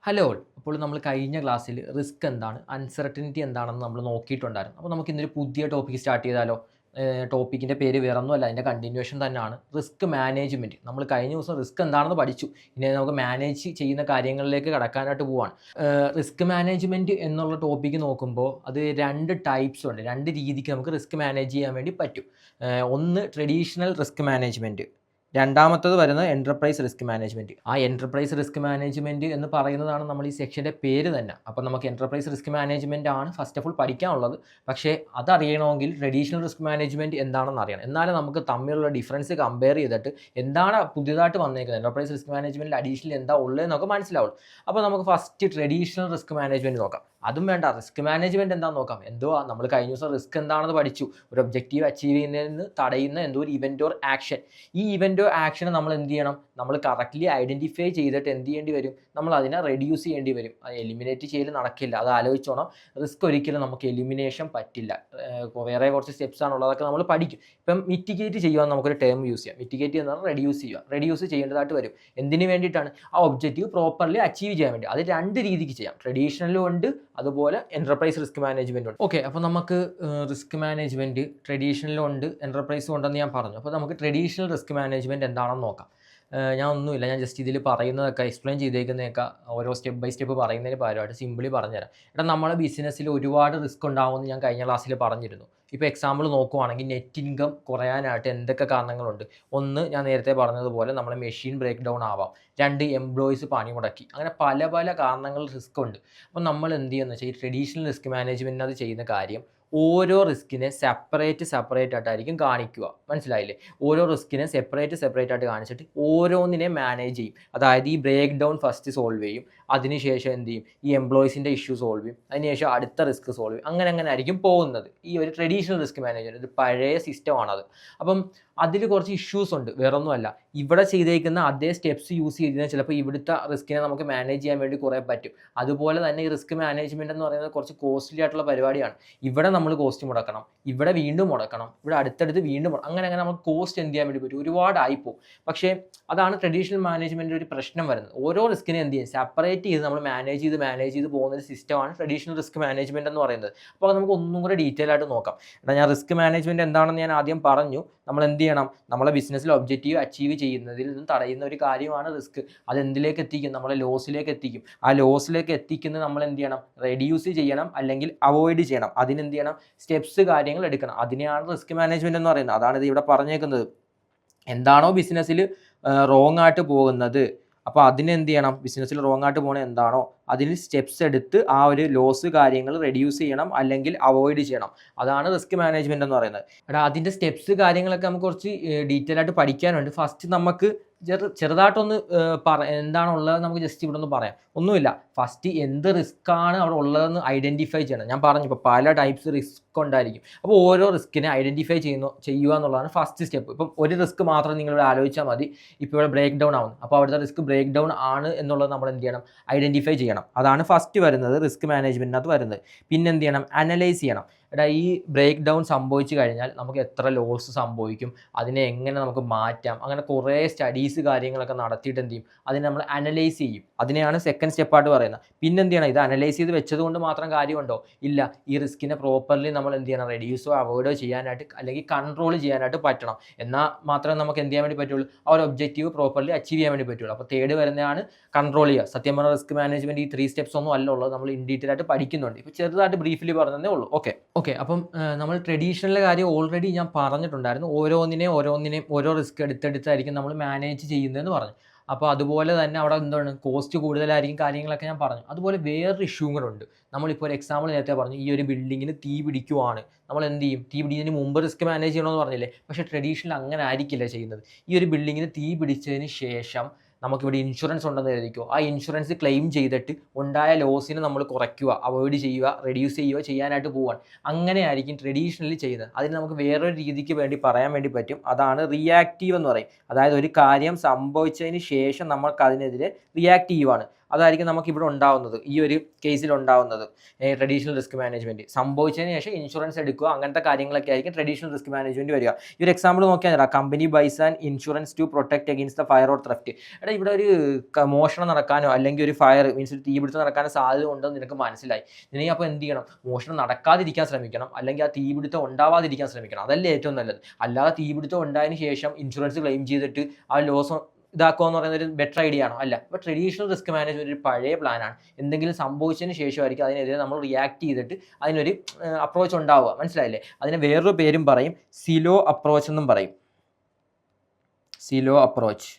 Hello all. അപ്പോൾ നമ്മൾ കഴിഞ്ഞ ക്ലാസ്സിൽ റിസ്ക് എന്താണ്, അൺസർട്ടനിറ്റി എന്താണെന്ന് നമ്മൾ നോക്കിയിട്ടുണ്ടായിരുന്നു. അപ്പോൾ നമുക്ക് ഇന്നൊരു പുതിയ ടോപ്പിക് സ്റ്റാർട്ട് ചെയ്താലോ? ടോപ്പിക്കിൻ്റെ പേര് വേറൊന്നുമല്ല, അതിൻ്റെ കണ്ടിന്യൂഷൻ തന്നെയാണ് റിസ്ക് മാനേജ്മെൻറ്റ്. നമ്മൾ കഴിഞ്ഞ ദിവസം റിസ്ക് എന്താണെന്ന് പഠിച്ചു. ഇനി നമുക്ക് മാനേജ് ചെയ്യുന്ന കാര്യങ്ങളിലേക്ക് കടക്കാനായിട്ട് പോവാണ്. റിസ്ക് മാനേജ്മെൻറ്റ് എന്നുള്ള ടോപ്പിക്ക് നോക്കുമ്പോൾ അത് രണ്ട് ടൈപ്സ് ഉണ്ട്. രണ്ട് രീതിക്ക് നമുക്ക് റിസ്ക് മാനേജ് ചെയ്യാൻ വേണ്ടി പറ്റും. ഒന്ന് ട്രഡീഷണൽ റിസ്ക് മാനേജ്മെൻറ്റ്, രണ്ടാമത്തത് വരുന്നത് എൻ്റർപ്രൈസ് റിസ്ക് മാനേജ്മെൻറ്റ്. ആ എൻ്റർപ്രൈസ് റിസ്ക് മാനേജ്മെൻറ്റ് എന്ന് പറയുന്നതാണ് നമ്മൾ ഈ സെക്ഷൻ്റെ പേര് തന്നെ. അപ്പോൾ നമുക്ക് എൻ്റർപ്രൈസ് റിസ്ക് മാനേജ്മെൻറ്റ് ആണ് ഫസ്റ്റ് ഓഫ് ഓൾ പഠിക്കാനുള്ളത്. പക്ഷേ അതറിയണമെങ്കിൽ ട്രഡീഷണൽ റിസ്ക് മാനേജ്മെൻറ്റ് എന്താണെന്ന് അറിയണം. എന്നാലും നമുക്ക് തമ്മിലുള്ള ഡിഫറൻസ് കമ്പയർ ചെയ്തിട്ട് എന്താണ് പുതിയതായിട്ട് വന്നേക്കുന്നത്, എൻ്റർപ്രൈസ് റിസ്ക് മാനേജ്മെൻറ്റിൽ അഡീഷണൽ എന്താ ഉള്ളതെന്നൊക്കെ മനസ്സിലാവുള്ളൂ. അപ്പോൾ നമുക്ക് ഫസ്റ്റ് ട്രഡീഷണൽ റിസ്ക് മാനേജ്മെൻറ്റ് നോക്കാം. അതും വേണ്ട, റിസ്ക് മാനേജ്മെൻറ്റ് എന്താണെന്ന് നോക്കാം. എന്തുവാ, നമ്മൾ കഴിഞ്ഞ ദിവസം റിസ്ക് എന്താണെന്ന് പഠിച്ചു. ഒരു ഒബ്ജക്റ്റീവ് അച്ചീവ് ചെയ്യുന്നതിന് തടയുന്ന എന്തോ ഒരു ഇവൻ്റ് ഓർ ആക്ഷൻ. ഈ ഇവൻ്റ് ഓർ ആക്ഷനെ നമ്മൾ എന്ത് ചെയ്യണം, നമ്മൾ കറക്റ്റ്ലി ഐഡൻറ്റിഫൈ ചെയ്തിട്ട് എന്ത് ചെയ്യേണ്ടി വരും, നമ്മൾ അതിനെ റെഡ്യൂസ് ചെയ്യേണ്ടി വരും. അത് എലിമിനേറ്റ് ചെയ്യൽ നടക്കില്ല, അത് ആലോചിച്ചോണം. റിസ്ക് ഒരിക്കലും നമുക്ക് എലിമിനേഷൻ പറ്റില്ല. വേറെ കുറച്ച് സ്റ്റെപ്സ് ആണുള്ളതൊക്കെ നമ്മൾ പഠിക്കും. ഇപ്പം മിറ്റിഗേറ്റ് ചെയ്യുവാൻ നമുക്കൊരു ടേം യൂസ് ചെയ്യാം. മിറ്റിഗേറ്റ് എന്ന് പറഞ്ഞാൽ റെഡ്യൂസ് ചെയ്യുക. റെഡ്യൂസ് ചെയ്യേണ്ടതായിട്ട് വരും. എന്തിനു വേണ്ടിയിട്ടാണ്? ആ ഒബ്ജക്റ്റീവ് പ്രോപ്പർലി അച്ചീവ് ചെയ്യാൻ വേണ്ടി. അത് രണ്ട് രീതിക്ക് ചെയ്യാം. ട്രഡീഷണലും ഉണ്ട്, അതുപോലെ എൻ്റർപ്രൈസ് റിസ്ക് മാനേജ്മെൻറ്റ് ഉണ്ട്. ഓക്കെ, അപ്പോൾ നമുക്ക് റിസ്ക് മാനേജ്മെൻറ്റ് ട്രഡീഷണലും ഉണ്ട്, എൻ്റർപ്രൈസും ഉണ്ടെന്ന് ഞാൻ പറഞ്ഞു. അപ്പോൾ നമുക്ക് ട്രഡീഷണൽ റിസ്ക് മാനേജ്മെൻറ്റ് എന്താണെന്ന് നോക്കാം. ഞാൻ ഒന്നുമില്ല, ഞാൻ ജസ്റ്റ് ഇതിൽ പറയുന്നതൊക്കെ എക്സ്പ്ലെയിൻ ചെയ്തേക്കുന്നതൊക്കെ ഓരോ സ്റ്റെപ്പ് ബൈ സ്റ്റെപ്പ് പറയുന്നതിന് പകരമായിട്ട് സിമ്പിളി പറഞ്ഞുതരാം. നമ്മുടെ ബിസിനസ്സിൽ ഒരുപാട് റിസ്ക് ഉണ്ടാവുമെന്ന് ഞാൻ കഴിഞ്ഞ ക്ലാസ്സിൽ പറഞ്ഞിരുന്നു. ഇപ്പോൾ എക്സാമ്പിൾ നോക്കുവാണെങ്കിൽ നെറ്റ് ഇൻകം കുറയാനായിട്ട് എന്തൊക്കെ കാരണങ്ങളുണ്ട്. ഒന്ന്, ഞാൻ നേരത്തെ പറഞ്ഞതുപോലെ നമ്മുടെ മെഷീൻ ബ്രേക്ക് ഡൗൺ ആവാം. രണ്ട്, എംപ്ലോയീസ് പണി മുടക്കി. അങ്ങനെ പല പല കാരണങ്ങൾ റിസ്ക് ഉണ്ട്. അപ്പോൾ നമ്മൾ എന്ത് ചെയ്യുന്നത് വെച്ചാൽ ഈ ട്രഡീഷണൽ റിസ്ക് മാനേജ്മെൻറ്റിനകത്ത് ചെയ്യുന്ന കാര്യം, ഓരോ റിസ്കിനെ സെപ്പറേറ്റ് ആയിട്ടായിരിക്കും കാണിക്കുക. മനസ്സിലായില്ലേ? ഓരോ റിസ്കിനെ സെപ്പറേറ്റ് ആയിട്ട് കാണിച്ചിട്ട് ഓരോന്നിനെ മാനേജ് ചെയ്യും. അതായത് ഈ ബ്രേക്ക് ഡൗൺ ഫസ്റ്റ് സോൾവ് ചെയ്യും, അതിനുശേഷം എന്ത് ചെയ്യും, ഈ എംപ്ലോയീസിൻ്റെ ഇഷ്യൂ സോൾവ് ചെയ്യും, അതിനുശേഷം അടുത്ത റിസ്ക് സോൾവ് ചെയ്യും. അങ്ങനെ ആയിരിക്കും പോകുന്നത് ഈ ഒരു ട്രഡീഷണൽ റിസ്ക് മാനേജ്മെൻറ്റ്. ഒരു പഴയ സിസ്റ്റമാണത്. അപ്പം അതിൽ കുറച്ച് ഇഷ്യൂസ് ഉണ്ട്, വേറൊന്നുമല്ല. ഇവിടെ ചെയ്തേക്കുന്ന അതേ സ്റ്റെപ്സ് യൂസ് ചെയ്താൽ ചിലപ്പോൾ ഇവിടുത്തെ റിസ്കിനെ നമുക്ക് മാനേജ് ചെയ്യാൻ വേണ്ടി കുറേ പറ്റും. അതുപോലെ തന്നെ ഈ റിസ്ക് മാനേജ്മെൻറ്റ് എന്ന് പറയുന്നത് കുറച്ച് കോസ്റ്റ്ലി ആയിട്ടുള്ള പരിപാടിയാണ്. ഇവിടെ നമ്മൾ കോസ്റ്റ് മുടക്കണം, ഇവിടെ വീണ്ടും മുടക്കണം, ഇവിടെ അടുത്തടുത്ത് വീണ്ടും അങ്ങനെ നമുക്ക് കോസ്റ്റ് എന്ത് ചെയ്യാൻ വേണ്ടി പറ്റും, ഒരുപാടായിപ്പോവും. പക്ഷേ അതാണ് ട്രഡീഷണൽ മാനേജ്മെൻറ്റിൻ്റെ ഒരു പ്രശ്നം വരുന്നത്. ഓരോ റിസ്കിനെ എന്ത് ചെയ്യും, സെപ്പറേറ്റ് ചെയ്ത് നമ്മൾ മാനേജ് ചെയ്ത് പോകുന്ന ഒരു സിസ്റ്റമാണ് ട്രഡീഷണൽ റിസ്ക് മാനേജ്മെൻറ്റ് എന്ന് പറയുന്നത്. അപ്പോൾ അത് നമുക്ക് ഒന്നും കൂടെ ഡീറ്റെയിൽ ആയിട്ട് നോക്കാം. ഞാൻ റിസ്ക് മാനേജ്മെൻറ്റ് എന്താണെന്ന് ഞാൻ ആദ്യം പറഞ്ഞു. നമ്മൾ എന്ത് ചെയ്യണം, നമ്മളെ ബിസിനസ്സിൽ ഒബ്ജക്റ്റീവ് അച്ചീവ് ചെയ്യുന്നതിൽ നിന്നും തടയുന്ന ഒരു കാര്യമാണ് റിസ്ക്. അത് എന്തിലേക്ക് എത്തിക്കും, നമ്മളെ ലോസിലേക്ക് എത്തിക്കും. ആ ലോസിലേക്ക് എത്തിക്കുന്നത് നമ്മൾ എന്ത് ചെയ്യണം, റെഡ്യൂസ് ചെയ്യണം അല്ലെങ്കിൽ അവോയ്ഡ് ചെയ്യണം. അതിനെന്ത് ചെയ്യണം, സ്റ്റെപ്സ് കാര്യങ്ങൾ എടുക്കണം. അതിനെയാണ് റിസ്ക് മാനേജ്മെൻറ്റ് എന്ന് പറയുന്നത്. അതാണ് ഇത് ഇവിടെ പറഞ്ഞേക്കുന്നത്. എന്താണോ ബിസിനസ്സിൽ റോങ് ആയിട്ട് പോകുന്നത്, അപ്പോൾ അതിനെന്ത് ചെയ്യണം, ബിസിനസ്സിൽ റോങ് ആയിട്ട് പോകുന്നത് എന്താണോ അതിന് സ്റ്റെപ്സ് എടുത്ത് ആ ഒരു ലോസ് കാര്യങ്ങൾ റെഡ്യൂസ് ചെയ്യണം അല്ലെങ്കിൽ അവോയ്ഡ് ചെയ്യണം. അതാണ് റിസ്ക് മാനേജ്മെൻറ്റ് എന്ന് പറയുന്നത്. അതിൻ്റെ സ്റ്റെപ്സ് കാര്യങ്ങളൊക്കെ നമുക്ക് കുറച്ച് ഡീറ്റെയിൽ ആയിട്ട് പഠിക്കാനുണ്ട്. ഫസ്റ്റ് നമുക്ക് ചെറുതായിട്ടൊന്ന് എന്താണുള്ളത് നമുക്ക് ജസ്റ്റ് ഇവിടെ ഒന്ന് പറയാം. ഒന്നുമില്ല, ഫസ്റ്റ് എന്ത് റിസ്ക് ആണ് അവിടെ ഉള്ളതെന്ന് ഐഡൻറ്റിഫൈ ചെയ്യണം. ഞാൻ പറഞ്ഞു, ഇപ്പോൾ പല ടൈപ്സ് റിസ്ക് ഉണ്ടായിരിക്കും. അപ്പോൾ ഓരോ റിസ്കിനെ ഐഡൻറ്റിഫൈ ചെയ്യുക എന്നുള്ളതാണ് ഫസ്റ്റ് സ്റ്റെപ്പ്. ഇപ്പം ഒരു റിസ്ക് മാത്രം നിങ്ങളിവിടെ ആലോചിച്ചാൽ മതി. ഇപ്പോൾ ഇവിടെ ബ്രേക്ക് ഡൗൺ ആവുന്നു, അപ്പോൾ അവിടുത്തെ റിസ്ക് ബ്രേക്ക് ഡൗൺ ആണ് എന്നുള്ളത് നമ്മൾ എന്ത് ചെയ്യണം, ഐഡൻറ്റിഫൈ ചെയ്യണം. അതാണ് ഫസ്റ്റ് വരുന്നത് റിസ്ക് മാനേജ്മെൻറ്റിനകത്ത് വരുന്നത്. പിന്നെ എന്ത് ചെയ്യണം, അനലൈസ് ചെയ്യണം. ഈ ബ്രേക്ക് ഡൗൺ സംഭവിച്ചു കഴിഞ്ഞാൽ നമുക്ക് എത്ര ലോസ് സംഭവിക്കും, അതിനെ എങ്ങനെ നമുക്ക് മാറ്റാം, അങ്ങനെ കുറേ സ്റ്റഡീസ് കാര്യങ്ങളൊക്കെ നടത്തിയിട്ട് എന്ത് ചെയ്യും, അതിനെ നമ്മൾ അനലൈസ് ചെയ്യും. അതിനെയാണ് സെക്കൻഡ് സ്റ്റെപ്പായിട്ട് പറയുന്നത്. പിന്നെ എന്ത് ചെയ്യണം, ഇത് അനലൈസ് ചെയ്ത് വെച്ചത് കൊണ്ട് മാത്രം കാര്യമുണ്ടോ? ഇല്ല, ഈ റിസ്കിനെ പ്രോപ്പർലി നമ്മൾ എന്ത് ചെയ്യണം, റെഡ്യൂസോ അവോയ്ഡോ ചെയ്യാനായിട്ട് അല്ലെങ്കിൽ കൺട്രോൾ ചെയ്യാനായിട്ട് പറ്റണം. എന്നാൽ മാത്രമേ നമുക്ക് എന്ത് ചെയ്യാൻ വേണ്ടി പറ്റുള്ളൂ, ആ ഒരു ഒബ്ജക്റ്റീവ് പ്രോപ്പർലി അച്ചീവ് ചെയ്യാൻ വേണ്ടി പറ്റുള്ളൂ. അപ്പോൾ തേർഡ് വരുന്നതാണ് കൺട്രോൾ ചെയ്യുക. സത്യം പറഞ്ഞാൽ റിസ്ക് മാനേജ്മെൻറ്റ് ഈ 3 സ്റ്റെപ്സ് ഒന്നും അല്ല ഉള്ളത്, നമ്മൾ ഇൻ ഡീറ്റെയിൽ ആയിട്ട് പഠിക്കുന്നുണ്ട്. ഇപ്പോൾ ചെറുതായിട്ട് ബ്രീഫ്ലി പറഞ്ഞതേ ഉള്ളൂ. ഓക്കെ, അപ്പം നമ്മൾ ട്രഡീഷണൽ കാര്യം ഓൾറെഡി ഞാൻ പറഞ്ഞിട്ടുണ്ടായിരുന്നു. ഓരോന്നിനെയും ഓരോ റിസ്ക് എടുത്തെടുത്തായിരിക്കും നമ്മൾ മാനേജ് ചെയ്യുന്നതെന്ന് പറഞ്ഞു. അപ്പോൾ അതുപോലെ തന്നെ അവിടെ എന്താണ്, കോസ്റ്റ് കൂടുതലായിരിക്കും, കാര്യങ്ങളൊക്കെ ഞാൻ പറഞ്ഞു. അതുപോലെ വേറൊരു ഇഷ്യൂ കൂടെ ഉണ്ട്. നമ്മളിപ്പോൾ ഒരു എക്സാമ്പിൾ നേരത്തെ പറഞ്ഞു, ഈ ഒരു ബിൽഡിങ്ങിന് തീ പിടിക്കുവാണ്, നമ്മൾ എന്ത് ചെയ്യും, തീ പിടിക്കുന്നതിന് മുമ്പ് റിസ്ക് മാനേജ് ചെയ്യണമെന്ന് പറഞ്ഞില്ലേ. പക്ഷേ ട്രഡീഷണൽ അങ്ങനെ ആയിരിക്കില്ല ചെയ്യുന്നത്. ഈ ഒരു ബിൽഡിങ്ങിന് തീ പിടിച്ചതിന് ശേഷം നമുക്കിവിടെ ഇൻഷുറൻസ് ഉണ്ടെന്ന് കരുതിക്കോ, ആ ഇൻഷുറൻസ് ക്ലെയിം ചെയ്തിട്ട് ഉണ്ടായ ലോസിനെ നമ്മൾ കുറയ്ക്കുക, അവോയ്ഡ് ചെയ്യുക, റെഡ്യൂസ് ചെയ്യുക ചെയ്യാനായിട്ട് പോവാൻ. അങ്ങനെയായിരിക്കും ട്രഡീഷണലി ചെയ്യുന്നത്. അതിന് നമുക്ക് വേറൊരു രീതിക്ക് വേണ്ടി പറയാൻ വേണ്ടി പറ്റും. അതാണ് റിയാക്റ്റീവ് എന്ന് പറയും. അതായത് ഒരു കാര്യം സംഭവിച്ചതിന് ശേഷം നമുക്ക് അതിനെതിരെ റിയാക്ട് ചെയ്യുവാണ്. അതായിരിക്കും നമുക്കിവിടെ ഉണ്ടാവുന്നത്, ഈ ഒരു കേസിൽ ഉണ്ടാവുന്നത് ട്രഡീഷണൽ റിസ്ക് മാനേജ്മെൻറ്റ്. സംഭവിച്ചതിന് ശേഷം ഇൻഷുറൻസ് എടുക്കുക, അങ്ങനത്തെ കാര്യങ്ങളൊക്കെ ആയിരിക്കും ട്രഡീഷണൽ റിസ്ക് മാനേജ്മെൻറ്റ് വരിക. ഈ ഒരു എക്സാമ്പിൾ നോക്കിയാൽ company buys and insurance to protect against the fire or theft. എടാ ഇവിടെ ഒരു മോഷണം നടക്കാനോ അല്ലെങ്കിൽ ഒരു ഫയർ മീൻസ് തീപിടുത്തം നടക്കാനോ സാധ്യത ഉണ്ടെന്ന് നിനക്ക് മനസ്സിലായി. നീ അപ്പോൾ എന്ത് ചെയ്യണം? മോഷണം നടക്കാതിരിക്കാൻ ശ്രമിക്കണം, അല്ലെങ്കിൽ ആ തീപിടുത്തം ഉണ്ടാവാതിരിക്കാൻ ശ്രമിക്കണം. അതല്ലേ ഏറ്റവും നല്ലത്. അല്ലാതെ തീപിടുത്തം ഉണ്ടായതിനു ശേഷം ഇൻഷുറൻസ് ക്ലെയിം ചെയ്തിട്ട് ആ ലോസ് ഇതാക്കുക എന്ന് പറയുന്നത് ഒരു ബെറ്റർ ഐഡിയ ആണോ? അല്ല. അപ്പോൾ ട്രഡീഷണൽ റിസ്ക് മാനേജ്മെൻറ്റ് ഒരു പഴയ പ്ലാനാണ്. എന്തെങ്കിലും സംഭവിച്ചതിന് ശേഷമായിരിക്കും അതിനെതിരെ നമ്മൾ റിയാക്ട് ചെയ്തിട്ട് അതിനൊരു അപ്രോച്ച് ഉണ്ടാവുക. മനസ്സിലായില്ലേ? അതിന് വേറൊരു പേരും പറയും, സിലോ അപ്രോച്ച് എന്നും പറയും. സിലോ അപ്രോച്ച്,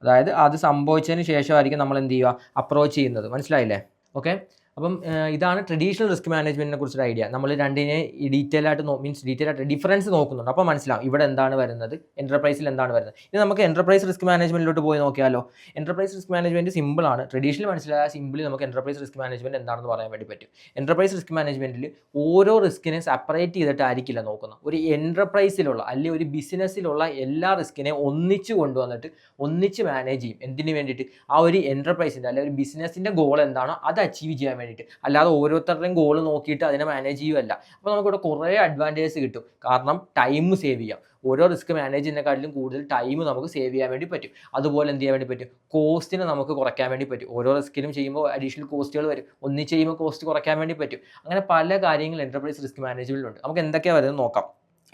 അതായത് അത് സംഭവിച്ചതിന് ശേഷമായിരിക്കും നമ്മൾ എന്ത് ചെയ്യുക? അപ്രോച്ച് ചെയ്യുന്നത്. മനസ്സിലായില്ലേ? ഓക്കെ. അപ്പം ഇതാണ് ട്രഡീഷണൽ റിസ്ക് മാനേജ്മെൻറ്റിനെ കുറിച്ചൊരു ഐഡിയ. നമ്മൾ രണ്ടിനെ ഡീറ്റെയിൽ ആയിട്ട് ഡിഫറൻസ് നോക്കുന്നുണ്ട്. അപ്പോൾ മനസ്സിലാവും ഇവിടെ എന്താണ് വരുന്നത്, എൻ്റർപ്രൈസിൽ എന്താണ് വരുന്നത്. ഇനി നമുക്ക് എൻ്റർപ്രൈസ് റിസ്ക് മാനേജ്മെൻറ്റിലോട്ട് പോയി നോക്കിയാലോ. എൻ്റർപ്രൈസ് റിസ്ക് മാനേജ്മെൻറ്റ് സിമ്പിളാണ്. ട്രഡീഷണൽ മനസ്സിലായ സിമ്പിളി നമുക്ക് എൻ്റർപ്രൈസ് റിസ്ക് മാനേജ്മെൻറ്റ് എന്താണെന്ന് പറയാൻ വേണ്ടി പറ്റും. എൻ്റർപ്രൈസ് റിസ്ക് മാനേജ്മെൻറ്റിൽ ഓരോ റിസ്കിനെ സെപ്പറേറ്റ് ചെയ്തിട്ടായിരിക്കില്ല നോക്കുന്നത്. ഒരു എൻ്റർപ്രൈസിലുള്ള അല്ലെങ്കിൽ ഒരു ബിസിനസ്സിലുള്ള എല്ലാ റിസ്കിനെയും ഒന്നിച്ച് കൊണ്ടുവന്നിട്ട് ഒന്നിച്ച് മാനേജ് ചെയ്യും. എന്തിനു വേണ്ടിയിട്ട്? ആ ഒരു എൻ്റർപ്രൈസിൻ്റെ അല്ലെങ്കിൽ ഒരു ബിസിനസ്സിൻ്റെ ഗോൾ എന്താണോ അത് അച്ചീവ് ചെയ്യാൻ വേണ്ടിയിട്ട്. അല്ലാതെ ഓരോരുത്തരുടെയും ഗോൾ നോക്കിയിട്ട് അതിനെ മാനേജ് ചെയ്യുകയല്ല. അപ്പോൾ നമുക്കിവിടെ കുറേ അഡ്വാൻറ്റേജസ് കിട്ടും. കാരണം ടൈം സേവ് ചെയ്യാം. ഓരോ റിസ്ക് മാനേജ് ചെയ്യുന്നതിനെക്കാട്ടിലും കൂടുതൽ ടൈം നമുക്ക് സേവ് ചെയ്യാൻ വേണ്ടി പറ്റും. അതുപോലെ എന്ത് ചെയ്യാൻ വേണ്ടി പറ്റും? കോസ്റ്റിനെ നമുക്ക് കുറയ്ക്കാൻ വേണ്ടി പറ്റും. ഓരോ റിസ്കിലും ചെയ്യുമ്പോൾ അഡീഷണൽ കോസ്റ്റുകൾ വരും. ഒന്നിച്ച് ചെയ്യുമ്പോൾ കോസ്റ്റ് കുറയ്ക്കാൻ വേണ്ടി പറ്റും. അങ്ങനെ പല കാര്യങ്ങൾ എൻ്റർപ്രൈസ് റിസ്ക് മാനേജ്മെൻറ്റിലുണ്ട്. നമുക്ക് എന്തൊക്കെയാണ് വരുന്നത് നോക്കാം.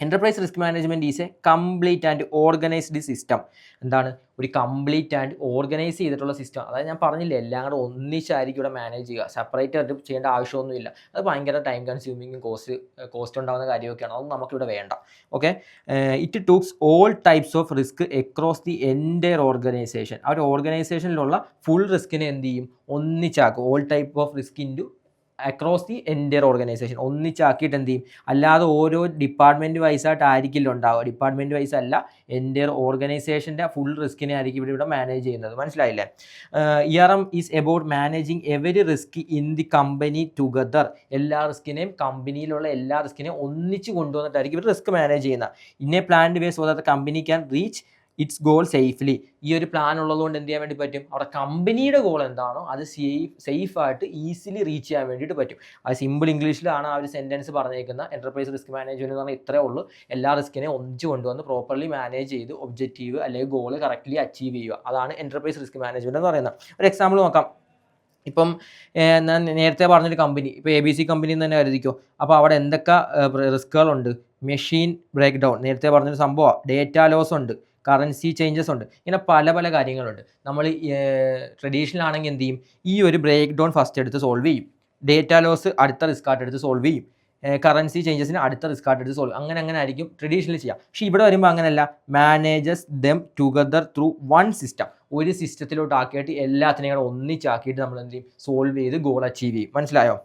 Enterprise risk management is A complete and organised system. എന്താണ്? ഒരു കംപ്ലീറ്റ് ആൻഡ് ഓർഗനൈസ് ചെയ്തിട്ടുള്ള സിസ്റ്റം. അതായത് ഞാൻ പറഞ്ഞില്ലേ, എല്ലാം കൂടെ ഒന്നിച്ചായിരിക്കും ഇവിടെ മാനേജ് ചെയ്യുക. സെപ്പറേറ്റ് ആയിട്ട് ചെയ്യേണ്ട ആവശ്യമൊന്നുമില്ല. അത് ഭയങ്കര ടൈം കൺസ്യൂമിങ്ങും കോസ്റ്റ് ഉണ്ടാകുന്ന കാര്യമൊക്കെയാണ്. അതൊന്നും നമുക്കിവിടെ വേണ്ട. Okay. It takes all types of risk across the entire organisation. ആ ഒരു ഓർഗനൈസേഷനിലുള്ള ഫുൾ റിസ്കിനെ എന്ത് ചെയ്യും? ഒന്നിച്ചാക്കും. All type of risk into across the entire organisation ഒന്നിച്ചാക്കിയിട്ട് എന്ത് ചെയ്യും? അല്ലാതെ ഓരോ ഡിപ്പാർട്ട്മെൻറ്റ് വൈസായിട്ടായിരിക്കില്ല ഉണ്ടാവുക. ഡിപ്പാർട്ട്മെൻറ്റ് വൈസ് അല്ല, എൻ്റയർ ഓർഗനൈസേഷൻ്റെ ഫുൾ റിസ്കിനെ ആയിരിക്കും ഇവിടെ മാനേജ് ചെയ്യുന്നത്. മനസ്സിലായില്ലേ? ERM is about managing every risk in the company together. എല്ലാ റിസ്കിനെയും കമ്പനിയിലുള്ള എല്ലാ റിസ്കിനെയും ഒന്നിച്ച് കൊണ്ടുവന്നിട്ടായിരിക്കും ഇവർ റിസ്ക് മാനേജ് ചെയ്യുന്നത്. In A planned way so that company can reach it's goal safely. ഈ ഒരു പ്ലാൻ ഉള്ളതുകൊണ്ട് എന്ത് ചെയ്യാൻ വേണ്ടി പറ്റും? അവിടെ കമ്പനിയുടെ ഗോൾ എന്താണോ അത് സേഫായിട്ട് ഈസിലി റീച്ച് ചെയ്യാൻ വേണ്ടിയിട്ട് പറ്റും. അത് സിമ്പിൾ ഇംഗ്ലീഷിലാണ് ആ ഒരു സെൻറ്റൻസ് പറഞ്ഞേക്കുന്ന. എൻ്റർപ്രൈസ് റിസ്ക് മാനേജ്മെൻറ്റ് എന്ന് പറഞ്ഞാൽ ഇത്രയേ ഉള്ളൂ. എല്ലാ റിസ്കിനെയും ഒന്നിച്ച് കൊണ്ടുവന്ന് പ്രോപ്പർലി മാനേജ് ചെയ്ത് ഒബ്ജക്റ്റീവ് അല്ലെങ്കിൽ ഗോൾ കറക്റ്റ്ലി അച്ചീവ് ചെയ്യുക. അതാണ് എൻ്റർപ്രൈസ് റിസ്ക് മാനേജ്മെൻറ്റ് എന്ന് പറയുന്നത്. ഒരു എക്സാമ്പിൾ നോക്കാം. ഇപ്പം ഞാൻ നേരത്തെ പറഞ്ഞൊരു കമ്പനി, ഇപ്പോൾ ABC കമ്പനി എന്ന് തന്നെ കരുതിക്കോ. അപ്പോൾ അവിടെ എന്തൊക്കെ റിസ്കുകളുണ്ട്? മെഷീൻ ബ്രേക്ക് ഡൗൺ, നേരത്തെ പറഞ്ഞൊരു സംഭവമാണ്. ഡേറ്റ ലോസ് ഉണ്ട്, കറൻസി ചേഞ്ചസ് ഉണ്ട്. ഇങ്ങനെ പല പല കാര്യങ്ങളുണ്ട്. നമ്മൾ ട്രഡീഷണൽ ആണെങ്കിൽ എന്ത് ചെയ്യും? ഈ ഒരു ബ്രേക്ക് ഡൗൺ ഫസ്റ്റ് എടുത്ത് സോൾവ് ചെയ്യും. ഡേറ്റ ലോസ് അടുത്ത റിസ്ക് ആയിട്ട് എടുത്ത് സോൾവ് ചെയ്യും. കറൻസി ചേഞ്ചസിന് അടുത്ത റിസ്ക് ആയിട്ട് എടുത്ത് സോൾവ്. അങ്ങനെ ആയിരിക്കും ട്രഡീഷണൽ ചെയ്യുക. പക്ഷേ ഇവിടെ വരുമ്പോൾ അങ്ങനെയല്ല. Manages dum together through one system. ഒരു സിസ്റ്റത്തിലോട്ട് ആക്കിയിട്ട് എല്ലാത്തിനെയും കൂടെ ഒന്നിച്ചാക്കിയിട്ട് നമ്മൾ എന്ത് ചെയ്യും? സോൾവ് ചെയ്ത് ഗോൾ അച്ചീവ് ചെയ്യും. മനസ്സിലായോ?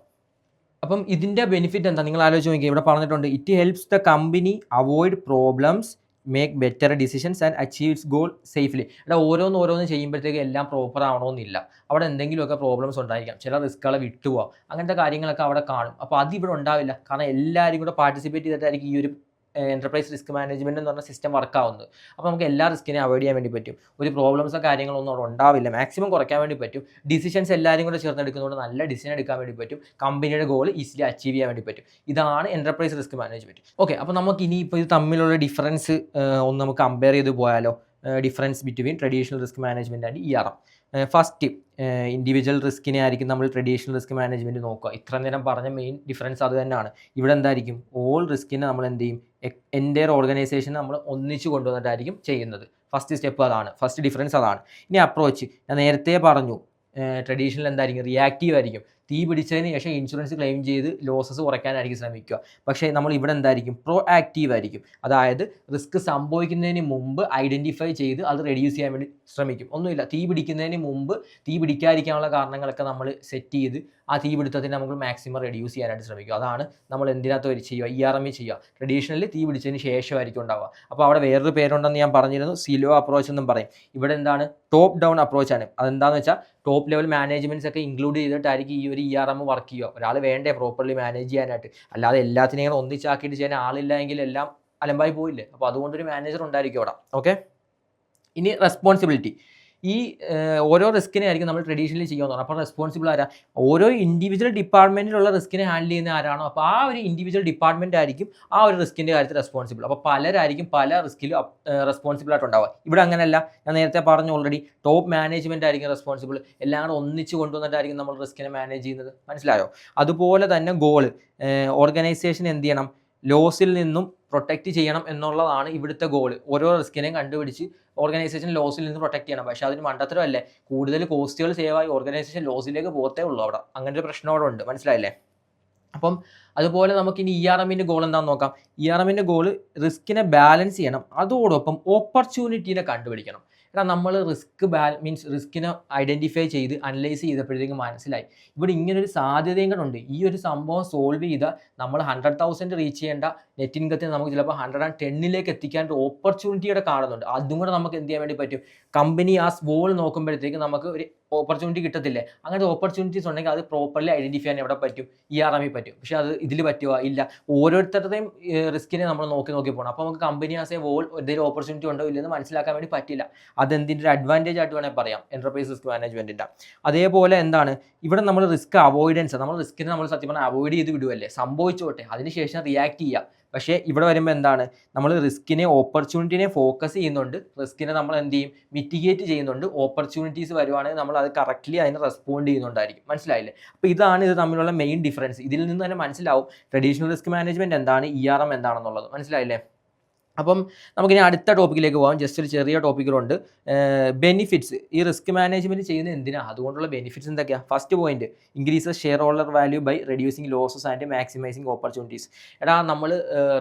അപ്പം ഇതിൻ്റെ ബെനിഫിറ്റ് എന്താ? നിങ്ങൾ ആലോചിച്ച് നോക്കിയാൽ ഇവിടെ പറഞ്ഞിട്ടുണ്ട്, it helps the company avoid problems, make better decisions and achieve it's goal safely. ഇവിടെ ഓരോന്ന് ചെയ്യുമ്പോഴത്തേക്ക് എല്ലാം പ്രോപ്പർ ആവണമെന്നില്ല. അവിടെ എന്തെങ്കിലുമൊക്കെ പ്രോബ്ലംസ് ഉണ്ടായിരിക്കാം. ചില റിസ്ക്കുകളെ വിട്ടുപോകാം. അങ്ങനത്തെ കാര്യങ്ങളൊക്കെ അവിടെ കാണും. അപ്പോൾ അതിവിടെ ഉണ്ടാവില്ല. കാരണം എല്ലാവരും കൂടെ പാർട്ടിസിപ്പേറ്റ് ചെയ്തിട്ടായിരിക്കും ഈ ഒരു എൻ്റർപ്രൈസ് റിസ്ക് മാനേജ്മെൻറ്റ് എന്ന് പറഞ്ഞ സിസ്റ്റം വർക്കാവുന്നത്. അപ്പോൾ നമുക്ക് എല്ലാ റിസ്കിനെയും അവോയ്ഡ് ചെയ്യാൻ വേണ്ടി പറ്റും. ഒരു പ്രോബ്ലംസോ കാര്യങ്ങളൊന്നും അവിടെ ഉണ്ടാവില്ല. മാക്സിമം കുറയ്ക്കാൻ വേണ്ടി പറ്റും. ഡിസിഷൻസ് എല്ലാവരും കൂടെ ചേർന്നെടുക്കുന്നതുകൊണ്ട് നല്ല ഡിസിഷൻ എടുക്കാൻ വേണ്ടി പറ്റും. കമ്പനിയുടെ ഗോൾ ഈസിലി അച്ചീവ് ചെയ്യാൻ വേണ്ടി പറ്റും. ഇതാണ് എൻ്റർപ്രൈസ് റിസ്ക് മാനേജ്മെൻറ്റ്. ഓക്കെ. അപ്പോൾ നമുക്ക് ഇനിയിപ്പോൾ ഇത് തമ്മിലുള്ള ഡിഫറൻസ് ഒന്ന് നമുക്ക് കമ്പയർ ചെയ്ത് പോയാലോ. Difference between traditional risk management and ERM. First, individual റിസ്കിനെ ആയിരിക്കും നമ്മൾ ട്രഡീഷണൽ റിസ്ക് മാനേജ്മെൻറ്റ് നോക്കുക. ഇത്ര നേരം പറഞ്ഞ മെയിൻ ഡിഫറൻസ് അത് തന്നെയാണ്. ഇവിടെ എന്തായിരിക്കും? ഓൾ റിസ്കിനെ നമ്മൾ എന്ത് ചെയ്യും? എൻ്റയർ ഓർഗനൈസേഷൻ നമ്മൾ ഒന്നിച്ച് കൊണ്ടുവന്നിട്ടായിരിക്കും ചെയ്യുന്നത്. ഫസ്റ്റ് സ്റ്റെപ്പ് അതാണ്. ഫസ്റ്റ് ഡിഫറൻസ് അതാണ്. ഇനി അപ്രോച്ച്, ഞാൻ നേരത്തെ പറഞ്ഞു, ട്രഡീഷണൽ എന്തായിരിക്കും? റിയാക്റ്റീവ് ആയിരിക്കും. തീ പിടിച്ചതിന് ശേഷം ഇൻഷുറൻസ് ക്ലെയിം ചെയ്ത് ലോസസ് കുറയ്ക്കാനായിരിക്കും ശ്രമിക്കുക. പക്ഷേ നമ്മൾ ഇവിടെ എന്തായിരിക്കും? പ്രോ ആക്റ്റീവ് ആയിരിക്കും. അതായത് റിസ്ക് സംഭവിക്കുന്നതിന് മുമ്പ് ഐഡൻറ്റിഫൈ ചെയ്ത് അത് റെഡ്യൂസ് ചെയ്യാൻ വേണ്ടി ശ്രമിക്കും. ഒന്നുമില്ല, തീ പിടിക്കുന്നതിന് മുമ്പ് തീ പിടിക്കാതിരിക്കാനുള്ള കാരണങ്ങളൊക്കെ നമ്മൾ സെറ്റ് ചെയ്ത് ആ തീപിടുത്തത്തിന് നമുക്ക് മാക്സിമം റെഡ്യൂസ് ചെയ്യാനായിട്ട് ശ്രമിക്കും. അതാണ് നമ്മൾ എന്തിനകത്ത് ചെയ്യുക? ERM ചെയ്യുക. ട്രഡീഷണലി തീ പിടിച്ചതിന് ശേഷമായിരിക്കും ഉണ്ടാവുക. അപ്പോൾ അവിടെ വേറൊരു പേരുണ്ടെന്ന് ഞാൻ പറഞ്ഞിരുന്നു, സിലോ അപ്രോച്ച് എന്നും പറയും. ഇവിടെ എന്താണ്? ടോപ്പ് ഡൗൺ അപ്രോച്ചാണ്. അതെന്താണെന്ന് വെച്ചാൽ ടോപ്പ് ലെവൽ മാനേജ്മെൻറ്റ്സ് ഒക്കെ ഇൻക്ലൂഡ് ചെയ്തിട്ടായിരിക്കും ഈ ഒരു ERM വർക്ക് ചെയ്യുക. ഒരാൾ വേണ്ടേ പ്രോപ്പർലി മാനേജ് ചെയ്യാനായിട്ട്? അല്ലാതെ എല്ലാത്തിനെയും ഒന്നിച്ചാക്കിയിട്ട് ചെയ്യാൻ ആളില്ല എങ്കിൽ എല്ലാം അലമ്പായി പോയില്ലേ? അപ്പോൾ അതുകൊണ്ടൊരു മാനേജർ ഉണ്ടായിരിക്കും അവിടെ. ഓക്കെ. ഇനി റെസ്പോൺസിബിലിറ്റി. ഈ ഓരോ റിസ്കിനെ ആയിരിക്കും നമ്മൾ ട്രഡീഷണലി ചെയ്യാൻ അപ്പോൾ റെസ്പോൺസിബിൾ ആരാ? ഓരോ ഇൻഡിവിജ്വൽ ഡിപ്പാർട്ട്മെൻറ്റിലുള്ള റിസ്കിനെ ഹാൻഡിൽ ചെയ്യുന്ന ആരാണോ അപ്പോൾ ആ ഒരു ഇൻഡിവിജ്വൽ ഡിപ്പാർട്ട്മെൻ്റ് ആയിരിക്കും ആ ഒരു റിസ്കിൻ്റെ കാര്യത്തിൽ റെസ്പോൺസിബിൾ. അപ്പോൾ പലരായിരിക്കും പല റിസ്കിലും റെസ്പോൺസിബിൾ ആയിട്ടുണ്ടാവുക. ഇവിടെ അങ്ങനെയല്ല, ഞാൻ നേരത്തെ പറഞ്ഞു ഓൾറെഡി, ടോപ്പ് മാനേജ്മെൻ്റ് ആയിരിക്കും റെസ്പോൺസിബിൾ. എല്ലാം കൂടെ ഒന്നിച്ച് കൊണ്ടുവന്നിട്ടായിരിക്കും നമ്മൾ റിസ്കിനെ മാനേജ് ചെയ്യുന്നത്. മനസ്സിലായോ? അതുപോലെ തന്നെ ഗോള്, ഓർഗനൈസേഷൻ എന്ത് ചെയ്യണം? ലോസിൽ നിന്നും പ്രൊട്ടക്റ്റ് ചെയ്യണം എന്നുള്ളതാണ് ഇവിടുത്തെ ഗോൾ. ഓരോ റിസ്കിനെയും കണ്ടുപിടിച്ച് ഓർഗനൈസേഷൻ ലോസിൽ നിന്ന് പ്രൊട്ടക്ട് ചെയ്യണം. പക്ഷേ അതിന് മണ്ടത്തരമല്ലേ, കൂടുതൽ കോസ്റ്റുകൾ സേവായി ഓർഗനൈസേഷൻ ലോസിലേക്ക് പോകത്തേ ഉള്ളൂ. അവിടെ അങ്ങനെ ഒരു പ്രശ്നം അവിടെ ഉണ്ട്. മനസ്സിലായില്ലേ? അപ്പം അതുപോലെ നമുക്കിനി ERMൻ്റെ ഗോൾ എന്താണെന്ന് നോക്കാം. ERMൻ്റെ ഗോൾ റിസ്കിനെ ബാലൻസ് ചെയ്യണം, അതോടൊപ്പം ഓപ്പർച്യൂണിറ്റീനെ കണ്ടുപിടിക്കണം. എടാ നമ്മൾ റിസ്കിനെ ഐഡൻറ്റിഫൈ ചെയ്ത് അനലൈസ് ചെയ്തപ്പോഴത്തേക്കും മനസ്സിലായി ഇവിടെ ഇങ്ങനൊരു സാധ്യതയും കൂടെ ഉണ്ട്. ഈ ഒരു സംഭവം സോൾവ് ചെയ്താൽ നമ്മൾ 100,000 റീച്ച് ചെയ്യേണ്ട നെറ്റ് ഇൻകത്തിന് നമുക്ക് ചിലപ്പോൾ 110ലേക്ക് എത്തിക്കാൻ ഒരു ഓപ്പർച്യൂണിറ്റിയുടെ കാണുന്നുണ്ട്. അതും കൂടെ നമുക്ക് എന്ത് ചെയ്യാൻ വേണ്ടി പറ്റും? കമ്പനി ആ വോൾ നോക്കുമ്പോഴത്തേക്ക് നമുക്ക് ഒരു ഓപ്പർച്യൂണിറ്റി കിട്ടത്തില്ലേ? അങ്ങനത്തെ ഓപ്പർച്യൂണിറ്റീസ് ഉണ്ടെങ്കിൽ അത് പ്രോപ്പർലി ഐഡൻറ്റിഫൈ ചെയ്യാൻ എവിടെ പറ്റും? ERM പറ്റും. പക്ഷേ അത് ഇതിൽ പറ്റുമോ? ഇല്ല. ഓരോരുത്തരുടെയും റിസ്കിനെ നമ്മൾ നോക്കി പോകണം. അപ്പോൾ നമുക്ക് കമ്പനി ആസ് എ വോൾ എന്തെങ്കിലും ഓപ്പർച്യൂണിറ്റി ഉണ്ടോ ഇല്ലെന്ന് മനസ്സിലാക്കാൻ വേണ്ടി പറ്റില്ല. അതെന്തിൻ്റെ ഒരു അഡ്വാൻറ്റേജ് ആയിട്ട് വേണമെങ്കിൽ പറയാം, എൻ്റർപ്രൈസ് റിസ്ക് മാനേജ്മെൻറ്റിൻ്റെ. അതേപോലെ എന്താണ് ഇവിടെ നമ്മൾ റിസ്ക് അവോയ്ഡൻസ്, നമ്മൾ റിസ്കിനെ നമ്മൾ സത്യം പറഞ്ഞാൽ അവോയ്ഡ് ചെയ്ത് വിടുവല്ലേ, സംഭവിച്ചോട്ടെ, അതിനുശേഷം റിയാക്ട് ചെയ്യുക. പക്ഷേ ഇവിടെ വരുമ്പോൾ എന്താണ്, നമ്മൾ റിസ്കിനെ ഓപ്പർച്യൂണിറ്റിനെ ഫോക്കസ് ചെയ്യുന്നുണ്ട്, റിസ്കിനെ നമ്മൾ എന്ത് ചെയ്യും? മിറ്റിഗേറ്റ് ചെയ്യുന്നുണ്ട്. ഓപ്പർച്യൂണിറ്റീസ് വരുവാണെങ്കിൽ നമ്മൾ അത് കറക്റ്റ്ലി അതിന് റെസ്പോണ്ട് ചെയ്യുന്നുണ്ടായിരിക്കും. മനസ്സിലായില്ലേ? അപ്പോൾ ഇതാണ് ഇത് തമ്മിലുള്ള മെയിൻ ഡിഫറൻസ്. ഇതിൽ നിന്ന് തന്നെ മനസ്സിലാവും ട്രഡീഷണൽ റിസ്ക് മാനേജ്മെൻറ്റ് എന്താണ്, ERM എന്താണെന്നുള്ളത്. മനസ്സിലായില്ലേ? അപ്പം നമുക്കിനി അടുത്ത ടോപ്പിക്കിലേക്ക് പോകാം. ജസ്റ്റ് ഒരു ചെറിയ ടോപ്പിക്കുകളുണ്ട്. ബെനിഫിറ്റ്സ്. ഈ റിസ്ക് മാനേജ്മെൻറ്റ് ചെയ്യുന്നത് എന്തിനാണ്? അതുകൊണ്ടുള്ള ബെനിഫിറ്റ്സ് എന്തൊക്കെയാണ്? First point, increases shareholder value by reducing losses and maximising opportunities. എടാ നമ്മൾ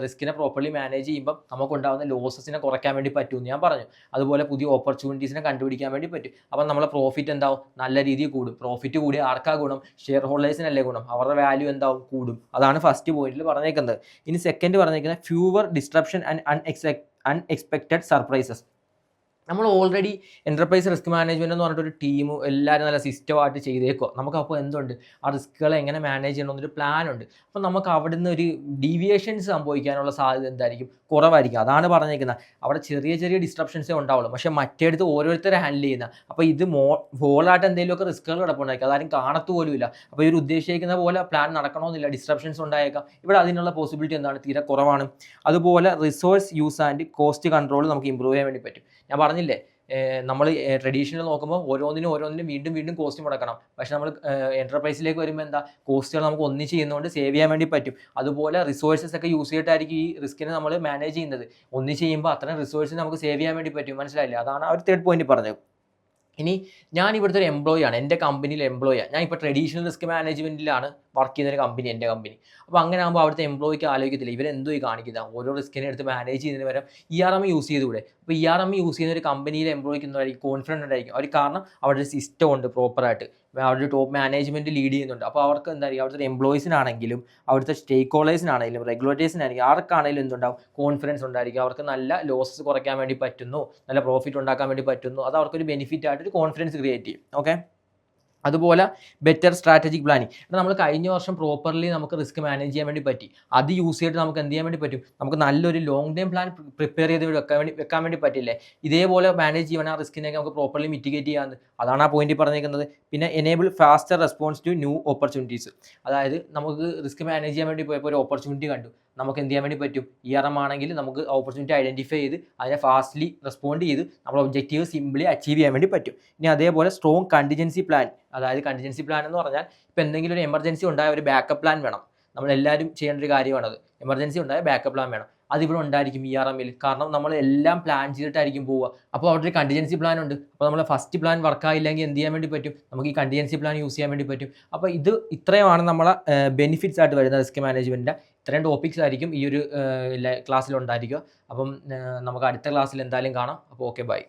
റിസ്കിനെ പ്രോപ്പർലി മാനേജ് ചെയ്യുമ്പോൾ നമുക്കുണ്ടാകുന്ന ലോസസിനെ കുറയ്ക്കാൻ വേണ്ടി പറ്റുമെന്ന് ഞാൻ പറഞ്ഞു. അതുപോലെ പുതിയ ഓപ്പർച്യൂണിറ്റീസിനെ കണ്ടുപിടിക്കാൻ വേണ്ടി പറ്റും. അപ്പം നമ്മളെ പ്രോഫിറ്റ് എന്താവും? നല്ല രീതിയിൽ കൂടും. പ്രോഫിറ്റ് കൂടി ആർക്കാ ഗുണം? ഷെയർ ഹോൾഡേഴ്സിനല്ലേ ഗുണം. അവരുടെ വാല്യൂ എന്താവും? കൂടും. അതാണ് ഫസ്റ്റ് പോയിന്റിൽ പറഞ്ഞേക്കുന്നത്. ഇനി സെക്കൻഡ് പറഞ്ഞേക്കുന്നത് fewer disruption and unexpected surprises. നമ്മൾ ഓൾറെഡി എൻ്റർപ്രൈസ് റിസ്ക് മാനേജ്മെൻറ്റ് എന്ന് പറഞ്ഞിട്ടൊരു ടീമും എല്ലാവരും നല്ല സിസ്റ്റമായിട്ട് ചെയ്തേക്കോ. നമുക്കപ്പോൾ എന്തുണ്ട്, ആ റിസ്ക്കുകളെ എങ്ങനെ മാനേജ് ചെയ്യണമെന്നൊരു പ്ലാൻ ഉണ്ട്. അപ്പോൾ നമുക്ക് അവിടെ നിന്ന് ഒരു ഡീവിയേഷൻസ് സംഭവിക്കാനുള്ള സാധ്യത എന്തായിരിക്കും? കുറവായിരിക്കും. അതാണ് പറഞ്ഞേക്കുന്നത്. അവിടെ ചെറിയ ചെറിയ ഡിസ്ട്രപ്ഷൻസേ ഉണ്ടാവുള്ളൂ. പക്ഷേ മറ്റേടത്ത് ഓരോരുത്തരെ ഹാൻഡിൽ ചെയ്യുന്ന, അപ്പോൾ ഇത് ഹോളായിട്ട് എന്തെങ്കിലുമൊക്കെ റിസ്ക്കുകൾ കിടപ്പുണ്ടായിരിക്കും, അതാരും കാണത്തു പോലും ഇല്ല. അപ്പോൾ ഇവർ ഉദ്ദേശിക്കുന്ന പോലെ പ്ലാൻ നടക്കണമെന്നില്ല, ഡിസ്ട്രപ്ഷൻസ് ഉണ്ടായേക്കാം. ഇവിടെ അതിനുള്ള പോസിബിലിറ്റി എന്താണ്? തീരെ കുറവാണ്. അതുപോലെ resource use and cost control നമുക്ക് ഇമ്പ്രൂവ് ചെയ്യാൻ വേണ്ടി പറ്റും. ഞാൻ പറഞ്ഞില്ലേ, നമ്മൾ ട്രഡീഷണൽ നോക്കുമ്പോൾ ഓരോന്നിനും വീണ്ടും കോസ്റ്റ് മുടക്കണം. പക്ഷേ നമ്മൾ എൻ്റർപ്രൈസിലേക്ക് വരുമ്പോൾ എന്താ, കോസ്റ്റുകൾ നമുക്ക് ഒന്നിച്ച് ചെയ്യുന്നതുകൊണ്ട് സേവ് ചെയ്യാൻ വേണ്ടി പറ്റും. അതുപോലെ റിസോഴ്സസ് ഒക്കെ യൂസ് ചെയ്തിട്ടായിരിക്കും ഈ റിസ്കിനെ നമ്മൾ മാനേജ് ചെയ്യുന്നത്. ഒന്നിച്ച് ചെയ്യുമ്പോൾ അത്രയും റിസോഴ്സ് നമുക്ക് സേവ് ചെയ്യാൻ വേണ്ടി പറ്റും. മനസ്സിലായില്ലേ? അതാണ് ആ ഒരു തേർഡ് പോയിന്റ് പറഞ്ഞത്. ഇനി ഞാൻ ഇവിടുത്തെ ഒരു എംപ്ലോയി ആണ്, എൻ്റെ കമ്പനിയിൽ എംപ്ലോയിയാണ്. ഞാൻ ഇപ്പോൾ ട്രഡീഷണൽ റിസ്ക് മാനേജ്മെൻറ്റിലാണ് വർക്ക് ചെയ്യുന്ന ഒരു കമ്പനി, എൻ്റെ കമ്പനി. അപ്പോൾ അങ്ങനെ ആകുമ്പോൾ അവിടുത്തെ എംപ്ലോയിക്ക് ആലോചിക്കത്തില്ല ഇവരെന്തോ ഈ കാണിക്കുന്നത്, ഓരോ റിസ്കിനെ എടുത്ത് മാനേജ് ചെയ്യുന്നതിന് പകരം ERM യൂസ് ചെയ്തുകൂടെ. അപ്പോൾ ERM യൂസ് ചെയ്യുന്ന ഒരു കമ്പനിയിലെ എംപ്ലോയിക്ക് എന്തായിരിക്കും? കോൺഫിഡൻ്റ് ഉണ്ടായിരിക്കും. അവർ കാരണം അവിടെ ഒരു സിസ്റ്റം ഉണ്ട് പ്രോപ്പറായിട്ട്, അവരുടെ ടോപ്പ് മാനേജ്മെൻറ്റ് ലീഡ് ചെയ്യുന്നുണ്ട്. അപ്പോൾ അവർക്ക് എന്തായിരിക്കും, അവിടുത്തെ എംപ്ലോയീസിനാണെങ്കിലും അവിടുത്തെ സ്റ്റേക്ക് ഹോൾഡേഴ്സിനാണെങ്കിലും റെഗുലേറ്റേഴ്സിനാണെങ്കിലും ആർക്കാണെങ്കിലും എന്തുണ്ടാവും? കോൺഫിഡൻസ് ഉണ്ടായിരിക്കും. അവർക്ക് നല്ല ലോസസ് കുറയ്ക്കാൻ വേണ്ടി പറ്റുന്നു, നല്ല പ്രോഫിറ്റ് ഉണ്ടാക്കാൻ വേണ്ടി പറ്റുന്നു. അത് അവർക്കൊരു ബെനിഫിറ്റ് ആയിട്ട് ഒരു കോൺഫിഡൻസ് ക്രിയേറ്റ് ചെയ്യും. ഓക്കെ. അതുപോലെ ബെറ്റർ സ്ട്രാറ്റജിക് പ്ലാനിങ്. നമ്മൾ കഴിഞ്ഞ വർഷം പ്രോപ്പർലി നമുക്ക് റിസ്ക് മാനേജ് ചെയ്യാൻ വേണ്ടി പറ്റി. അത് യൂസ് ചെയ്തിട്ട് നമുക്ക് എന്ത് ചെയ്യാൻ വേണ്ടി പറ്റും? നമുക്ക് നല്ലൊരു ലോങ് ടൈം പ്ലാൻ പ്രിപ്പയർ ചെയ്ത് വെക്കാൻ വേണ്ടി പറ്റില്ലേ? ഇതേപോലെ മാനേജ് ചെയ്യാൻ ആ റിസ്കിനെയൊക്കെ നമുക്ക് പ്രോപ്പർലി മിറ്റിഗേറ്റ് ചെയ്യാമെന്ന്. അതാണ് ആ പോയിന്റിൽ പറഞ്ഞിരിക്കുന്നത്. പിന്നെ enable faster response to new opportunities. അതായത് നമുക്ക് റിസ്ക് മാനേജ് ചെയ്യാൻ വേണ്ടി പോയപ്പോൾ ഒരു ഓപ്പർച്യൂണിറ്റി കണ്ടു, നമുക്ക് എന്ത് ചെയ്യാൻ വേണ്ടി പറ്റും? ERM ആണെങ്കിൽ നമുക്ക് ഓപ്പർച്യൂണിറ്റി ഐഡൻറ്റിഫൈ ചെയ്ത് അതിനെ ഫാസ്റ്റ്ലി റെസ്പോണ്ട് ചെയ്ത് നമ്മുടെ ഒബ്ജക്റ്റീവ് സിംപ്ലി അച്ചീവ് ചെയ്യാൻ വേണ്ടി പറ്റും. ഇനി അതേപോലെ സ്ട്രോങ് കണ്ടിജൻസി പ്ലാൻ. അതായത് കണ്ടിജൻസി പ്ലാൻ എന്ന് പറഞ്ഞാൽ ഇപ്പോൾ എന്തെങ്കിലും ഒരു എമർജൻസി ഉണ്ടായ ഒരു ബാക്കപ്പ് പ്ലാൻ വേണം. നമ്മളെല്ലാവരും ചെയ്യേണ്ട ഒരു കാര്യമാണത്. എമർജൻസി ഉണ്ടായ ബാക്കപ്പ് പ്ലാൻ വേണം. അതിവിടെ ഉണ്ടായിരിക്കും ERMൽ. കാരണം നമ്മൾ എല്ലാം പ്ലാൻ ചെയ്തിട്ടായിരിക്കും പോവുക. അപ്പോൾ അവിടെ ഒരു കണ്ടിജൻസി പ്ലാൻ ഉണ്ട്. അപ്പോൾ നമ്മൾ ഫസ്റ്റ് പ്ലാൻ വർക്കായില്ലെങ്കിൽ എന്ത് ചെയ്യാൻ വേണ്ടി പറ്റും? നമുക്ക് ഈ കണ്ടിജൻസി പ്ലാൻ യൂസ് ചെയ്യാൻ വേണ്ടി പറ്റും. അപ്പോൾ ഇത്രയുമാണ് നമ്മളെ ബെനിഫിറ്റ്സ് ആയിട്ട് വരുന്ന റിസ്ക് മാനേജ്മെൻറ്റിൻ്റെ. ഇത്രയും ടോപ്പിക്സ് ആയിരിക്കും ഈ ഒരു ക്ലാസ്സിൽ ഉണ്ടായിരിക്കുക. അപ്പം നമുക്ക് അടുത്ത ക്ലാസ്സിൽ എന്തായാലും കാണാം. അപ്പോൾ ഓക്കെ, ബൈ.